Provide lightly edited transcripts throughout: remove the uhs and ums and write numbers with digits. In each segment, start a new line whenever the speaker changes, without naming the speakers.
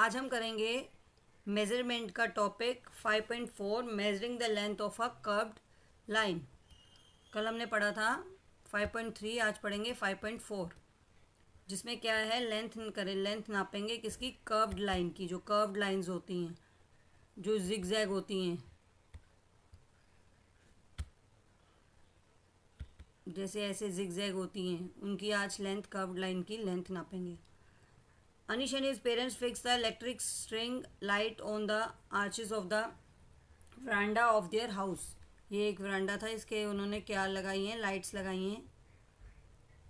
आज हम करेंगे मेजरमेंट का topic 5.4 measuring the length of a curved line. कल हमने पढ़ा था 5.3, आज पढ़ेंगे 5.4, जिसमें क्या है लेंथ नापेंगे किसकी, कर्व्ड लाइन की। जो कर्व्ड लाइंस होती हैं, जो जिगजैग होती हैं, जैसे ऐसे जिगजैग होती हैं, उनकी आज कर्व्ड लाइन की length नापेंगे। Anish and his parents fixed the electric string light on the arches of the veranda of their house. ये एक वरांडा था, इसके उन्होंने क्या लगाई हैं, लाइट्स लगाई हैं।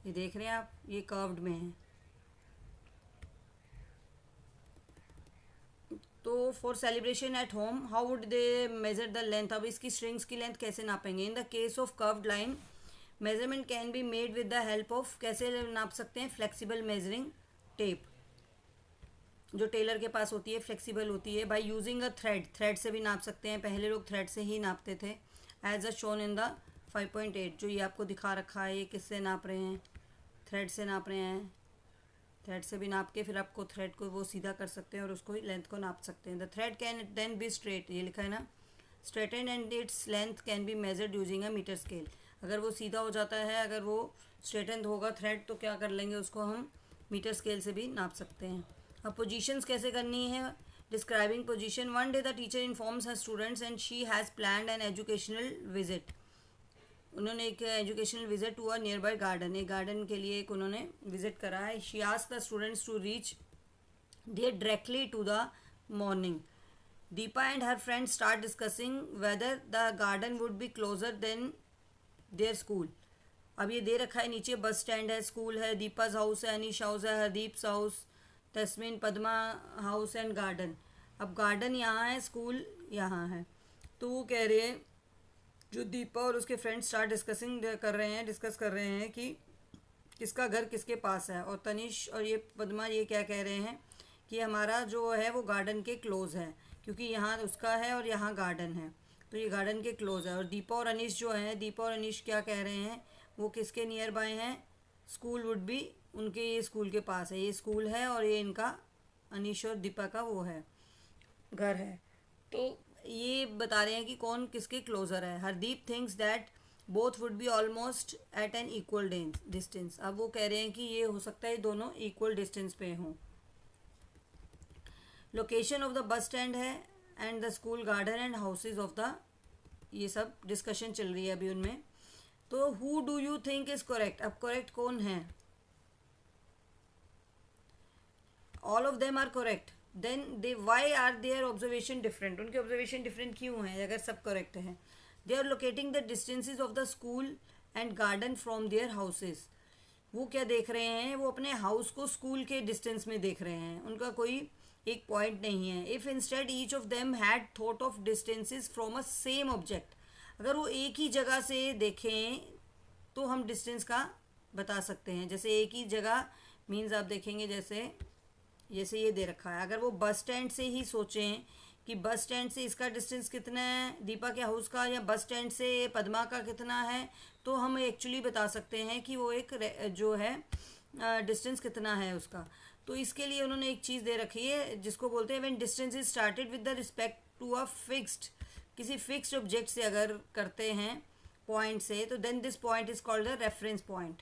ये देख रहे हैं आप, ये कर्व्ड में है। तो for celebration at home how would they measure the length. अब इसकी स्ट्रिंग्स की लेंथ कैसे नापेंगे। In the case of curved line measurement can be made with the help of, कैसे नाप सकते हैं, फ्लेक्सिबल मेजरिंग टेप जो टेलर के पास होती है, फ्लेक्सिबल होती है। बाय यूजिंग अ थ्रेड से भी नाप सकते हैं। पहले लोग थ्रेड से ही नापते थे, as a shown in the 5.8 जो ये आपको दिखा रखा है। ये किससे नाप रहे हैं, थ्रेड से नाप रहे हैं। थ्रेड से भी नाप के फिर आपको थ्रेड को वो सीधा कर सकते हैं और उसको लेंथ को नाप सकते हैं। The thread can then be straight, ये लिखा है ना, straightened and its length can be measured using a meter scale. अगर वो सीधा हो जाता है, अगर वो स्ट्रेटेंड होगा थ्रेड, तो क्या कर लेंगे, उसको हम मीटर स्केल से भी नाप सकते हैं। अब पोजीशंस कैसे करनी है, describing position. One day the teacher informs her students and she has planned an educational visit. उन्होंने एक educational visit to a nearby garden, एक गार्डन के लिए एक उन्होंने विजिट करा है। She asked the students to reach there directly to the morning. Deepa and her friends start discussing whether the garden would be closer than their school. अब ये दे रखा है नीचे, बस स्टैंड है, स्कूल है, दीपाज हाउस है, अनीश हाउस है, Hardeep's house, Tasmeen, Padma house and garden. अब गार्डन यहाँ है, स्कूल यहाँ है। तो वो कह रहे हैं, जो दीपा और उसके फ्रेंड्स स्टार्ट डिस्कस कर रहे हैं कि किसका घर किसके पास है। और तनिष और ये पद्मा ये क्या कह रहे हैं कि हमारा जो है वो गार्डन के क्लोज़ है, क्योंकि यहाँ उसका है और यहाँ गार्डन है, तो ये गार्डन के क्लोज़ है। और दीपा और अनीश जो हैं, दीपा और अनीश क्या कह रहे हैं, वो किसके नियर बाय हैं, स्कूल वुड बी, उनके ये स्कूल के पास है। ये स्कूल है और ये इनका अनीश और दीपा का वो है, घर है। तो ये बता रहे हैं कि कौन किसके क्लोज़र है। Hardeep thinks that both would be almost at an equal distance. अब वो कह रहे हैं कि ये हो सकता है दोनों इक्वल डिस्टेंस पे हों। Location of the bus stand है and the school, garden and houses of the, ये सब डिस्कशन चल रही है अभी उनमें। तो who do you think is correct. अब करेक्ट कौन है, all of them are correct, then they why are their observation different. उनके ऑब्जर्वेशन डिफरेंट क्यों हैं अगर सब करेक्ट हैं। They are locating the distances of the school and garden from their houses. वो क्या देख रहे हैं, वो अपने हाउस को स्कूल के डिस्टेंस में देख रहे हैं, उनका कोई एक पॉइंट नहीं है। If instead each of them had thought of distances from a same object, अगर वो एक ही जगह से देखें तो हम डिस्टेंस का बता सकते हैं। जैसे एक ही जगह मीन्स आप देखेंगे, जैसे ये दे रखा है, अगर वो बस स्टैंड से ही सोचें कि बस स्टैंड से इसका डिस्टेंस कितना है दीपा के हाउस का, या बस स्टैंड से पद्मा का कितना है, तो हम एक्चुअली बता सकते हैं कि वो एक जो है डिस्टेंस कितना है उसका। तो इसके लिए उन्होंने एक चीज़ दे रखी है जिसको बोलते हैं when distance is started with the respect to a fixed, किसी फिक्स्ड ऑब्जेक्ट से अगर करते हैं पॉइंट से, तो then this point is called the reference point.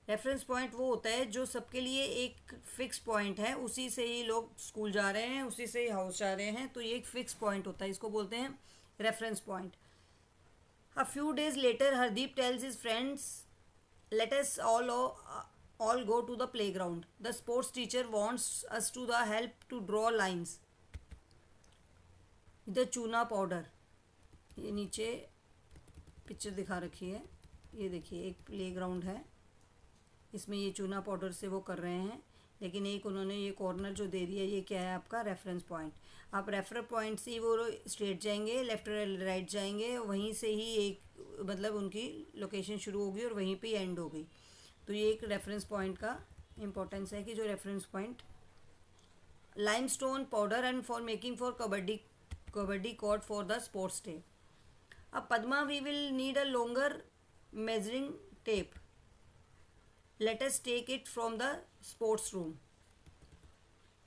Reference point वो होता है जो सबके लिए एक फिक्स पॉइंट है, उसी से ही लोग स्कूल जा रहे हैं, उसी से ही हाउस जा रहे हैं, तो ये एक फिक्स पॉइंट होता है, इसको बोलते हैं reference point. A few days later Hardeep tells his friends let us all go to the playground, the sports teacher wants us to the help to draw lines the chuna powder. ये नीचे picture दिखा रखी है, ये देखिए एक play ground है, इसमें ये चूना पाउडर से वो कर रहे हैं, लेकिन एक उन्होंने ये कॉर्नर जो दे दिया, ये क्या है आपका रेफरेंस पॉइंट। आप रेफर पॉइंट से ही वो स्ट्रेट जाएंगे, लेफ्ट राइट जाएंगे, वहीं से ही एक मतलब उनकी लोकेशन शुरू होगी और वहीं पे एंड हो गई। तो ये एक रेफरेंस पॉइंट का इम्पोर्टेंस है कि जो reference point, limestone powder and for making for kabaddi court for the sports day. अब Padma we will need a longer measuring tape, let us take it from the sports room।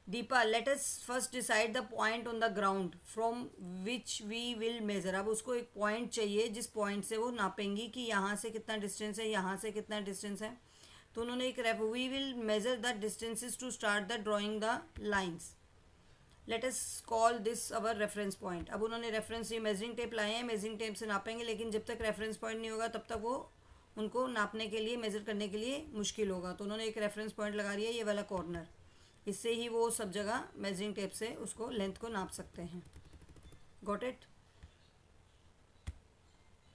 Deepa, let us first decide the point on the ground from which we will measure. अब उसको एक point चाहिए जिस point से वो नापेंगी कि यहाँ से कितना डिस्टेंस है, यहाँ से कितना डिस्टेंस है. तो उन्होंने एक we will measure the distances to start the drawing the lines. Let us call this our reference point. अब उन्होंने रेफरेंस, ये मेजरिंग टेप लाए हैं, मेजरिंग टेप से नापेंगे, लेकिन जब तक रेफरेंस पॉइंट नहीं होगा तब तक वो उनको नापने के लिए, मेजर करने के लिए मुश्किल होगा. तो उन्होंने एक रेफरेंस पॉइंट लगा दिया, ये वाला कॉर्नर. इससे ही वो सब जगह मेजरिंग टेप से उसको लेंथ को नाप सकते हैं. Got it.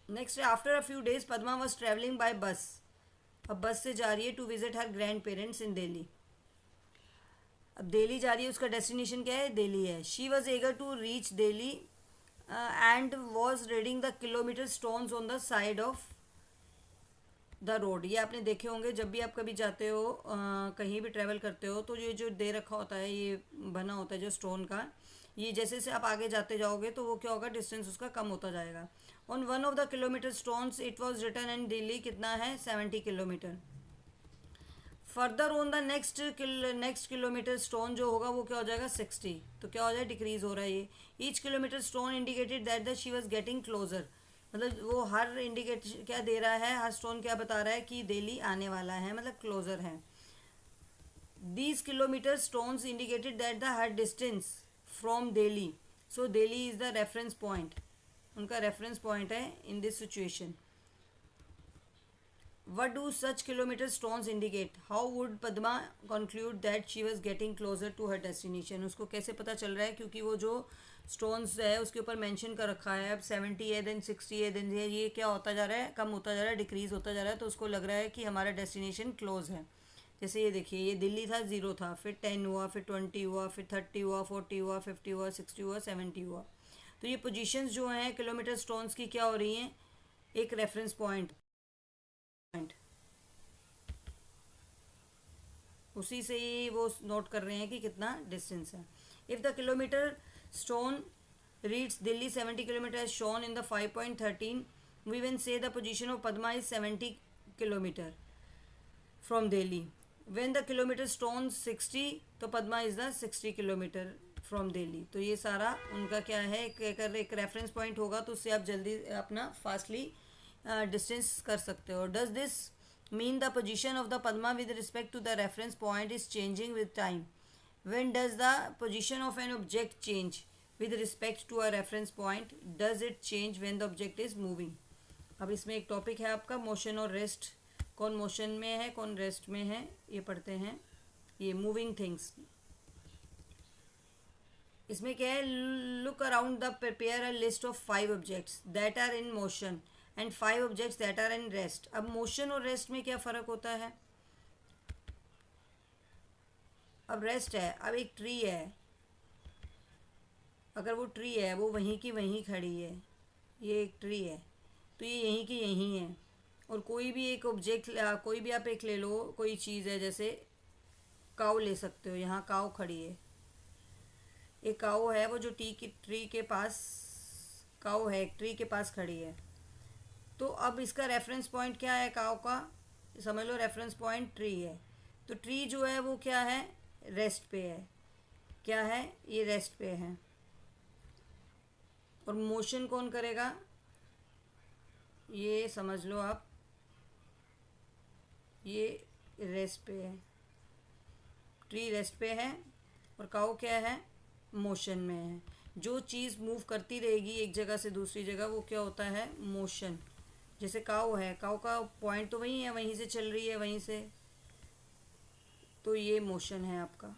Next, after a few days Padma was travelling by bus. अब बस से जा रही है to visit her grandparents in Delhi. अब दिल्ली जा रही है, उसका डेस्टिनेशन क्या है, दिल्ली है. She was eager to reach Delhi and was reading the kilometre stones on the side of the road. ये आपने देखे होंगे जब भी आप कभी जाते हो, कहीं भी ट्रैवल करते हो, तो ये जो दे रखा होता है, ये बना होता है जो स्टोन का, ये जैसे जैसे आप आगे जाते जाओगे तो वो क्या होगा, डिस्टेंस उसका कम होता जाएगा. On one of the kilometre stones it was written in Delhi. कितना है, 70 kilometre. Further on the next kilometre stone जो होगा वो क्या हो जाएगा, 60. तो क्या हो जाएगा, डिक्रीज हो रहा है ये. Each kilometre stone indicated that the she was getting closure. मतलब वो हर इंडिकेट क्या दे रहा है, हर स्टोन क्या बता रहा है कि दिल्ली आने वाला है, मतलब क्लोजर है. These kilometre stones indicated that the her distance from Delhi. So Delhi is the reference point. उनका रेफरेंस पॉइंट है in this situation. What do such kilometer stones indicate? How would Padma conclude that she was getting closer to her destination? उसको कैसे पता चल रहा है, क्योंकि वो जो स्टोन्स है उसके ऊपर मेंशन कर रखा है. अब 70 है, देन 60 है, देन ये क्या होता जा रहा है, कम होता जा रहा है, डिक्रीज होता जा रहा है. तो उसको लग रहा है कि हमारा डेस्टिनेशन क्लोज है. जैसे ये देखिए, ये दिल्ली था, 0 था, फिर 10 हुआ, फिर 20 हुआ, फिर 30 हुआ, 40 हुआ, 50 हुआ, 60 हुआ, 70 हुआ. तो ये पोजीशंस जो हैं किलोमीटर स्टोन्स की क्या हो रही हैं, एक रेफरेंस पॉइंट, उसी से ही वो नोट कर रहे हैं कि कितना डिस्टेंस है. If the kilometre stone reads Delhi 70 kilometre as shown in the 5.13, we will say the position of Padma is 70 kilometre from Delhi. When the kilometre stone 60, तो Padma is the 60 kilometre from Delhi. तो ये सारा उनका क्या है, एक रेफरेंस पॉइंट होगा तो उससे आप जल्दी अपना फास्टली डिस्टेंस कर सकते हो. Does this mean the position of the Padma with respect to the reference point is changing with time? When does the position of an object change with respect to a reference point? Does it change when the object is moving? अब इसमें एक topic है आपका motion और rest. कौन motion में है, कौन रेस्ट में है, ये पढ़ते हैं. ये मूविंग थिंग्स. इसमें क्या है, look around the prepare a list of 5 objects that are in motion and 5 objects that are in rest. अब मोशन और रेस्ट में क्या फ़र्क होता है. अब रेस्ट है, अब एक ट्री है, अगर वो ट्री है वो वहीं की वहीं खड़ी है, ये एक ट्री है तो ये यहीं की यहीं है. और कोई भी एक ऑब्जेक्ट, कोई भी आप एक ले लो, कोई चीज़ है, जैसे काऊ ले सकते हो, यहाँ काऊ खड़ी है, एक काऊ है वो जो ट्री के पास काऊ है, एक ट्री के पास खड़ी है. तो अब इसका रेफरेंस पॉइंट क्या है, काऊ का, समझ लो रेफरेंस पॉइंट ट्री है. तो ट्री जो है वो क्या है, रेस्ट पे है. क्या है, ये रेस्ट पे है. और मोशन कौन करेगा, ये समझ लो आप, ये रेस्ट पे है, ट्री रेस्ट पे है और काऊ क्या है, मोशन में है. जो चीज़ मूव करती रहेगी एक जगह से दूसरी जगह वो क्या होता है, मोशन. जैसे काऊ है, काऊ का पॉइंट तो वही है, वहीं से चल रही है, वहीं से, तो ये मोशन है आपका.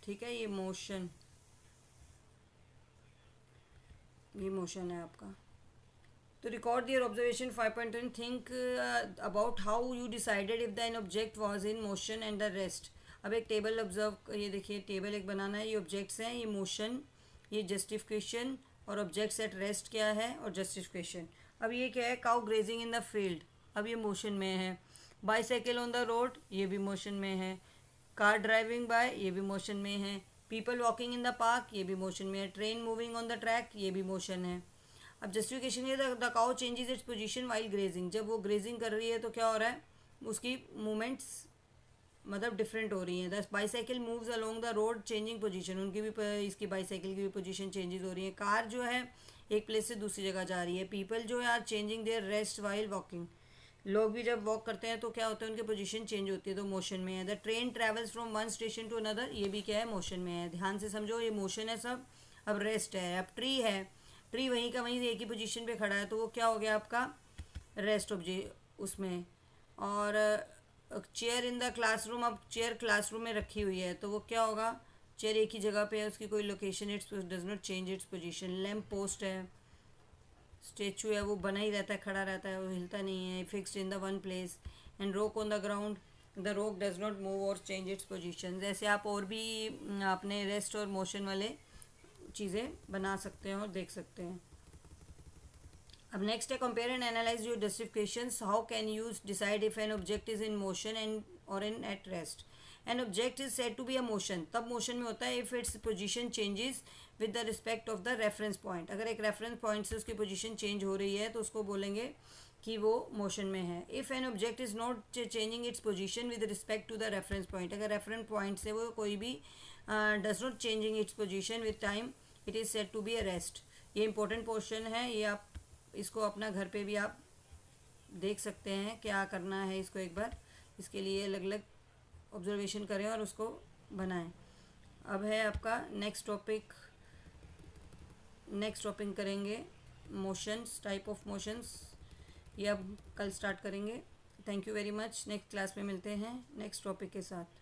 ठीक है, ये मोशन है आपका. तो record their observation 5.10. Think about how you decided if the an object was in motion and the rest. अब एक टेबल ऑब्जर्व, ये देखिए टेबल एक बनाना है. ये ऑब्जेक्ट्स हैं, ये मोशन, ये जस्टिफिकेशन, और ऑब्जेक्ट्स एट रेस्ट क्या है, और जस्टिफिकेशन. अब ये क्या है, cow grazing in the field, अब ये मोशन में है. बाईसाइकिल ऑन द रोड, ये भी मोशन में है. कार ड्राइविंग बाय, ये भी मोशन में है. People walking in the park, ये भी मोशन में है. Train moving on the track, ये भी मोशन है. अब जस्टिफिकेशन ये, the cow changes its position while grazing. जब वो ग्रेजिंग कर रही है तो क्या हो रहा है, उसकी मूवमेंट्स मतलब डिफरेंट हो रही हैं। The bicycle moves along the road changing position, उनकी भी इसकी बाईसाइकिल की भी पोजीशन चेंजेस हो रही है। कार जो है एक प्लेस से दूसरी जगह जा रही है। पीपल जो है are changing their rest while walking, लोग भी जब वॉक करते हैं तो क्या होता है, उनकी पोजीशन चेंज होती है, तो मोशन में है। The train travels from one station to another, ये भी क्या है, मोशन में है। ध्यान से समझो, ये मोशन है सब। अब रेस्ट है। अब ट्री है, ट्री वहीं का वहीं एक ही पोजीशन पे खड़ा है, तो वो क्या हो गया आपका, रेस्ट ऑब्जेक्ट उसमें। और चेयर इन द क्लासरूम, अब चेयर क्लासरूम में रखी हुई है, तो वो क्या होगा, चेयर एक ही जगह पे है, उसकी कोई location it's does not change its position. Lamp post है, स्टेचू है, वो बना ही रहता है, खड़ा रहता है, वो हिलता नहीं है, fixed in the one place. And रोक ऑन द ग्राउंड, द रोक डज नॉट मूव और चेंज इट्स पोजीशन। जैसे आप और भी अपने रेस्ट और मोशन वाले चीज़ें बना सकते हैं और देख सकते हैं। अब नेक्स्ट है compare and analyse your justifications. How can you decide if an object is in motion and और in at rest. An object is said to be a motion, तब मोशन में होता है if its position changes with the respect of the reference point. अगर एक reference point से उसकी position change हो रही है तो उसको बोलेंगे कि वो मोशन में है। If an object is not changing its position with respect to the reference point, अगर रेफरेंस पॉइंट से वो कोई भी does not changing its position with time, it is said to be a rest. ये important portion है, ये आप इसको अपना घर पे भी आप देख सकते हैं क्या करना है इसको। एक बार इसके लिए अलग अलग ऑब्जर्वेशन करें और उसको बनाएं। अब है आपका नेक्स्ट टॉपिक करेंगे मोशंस, टाइप ऑफ मोशंस, ये अब कल स्टार्ट करेंगे। Thank you very much. Next class में मिलते हैं नेक्स्ट टॉपिक के साथ।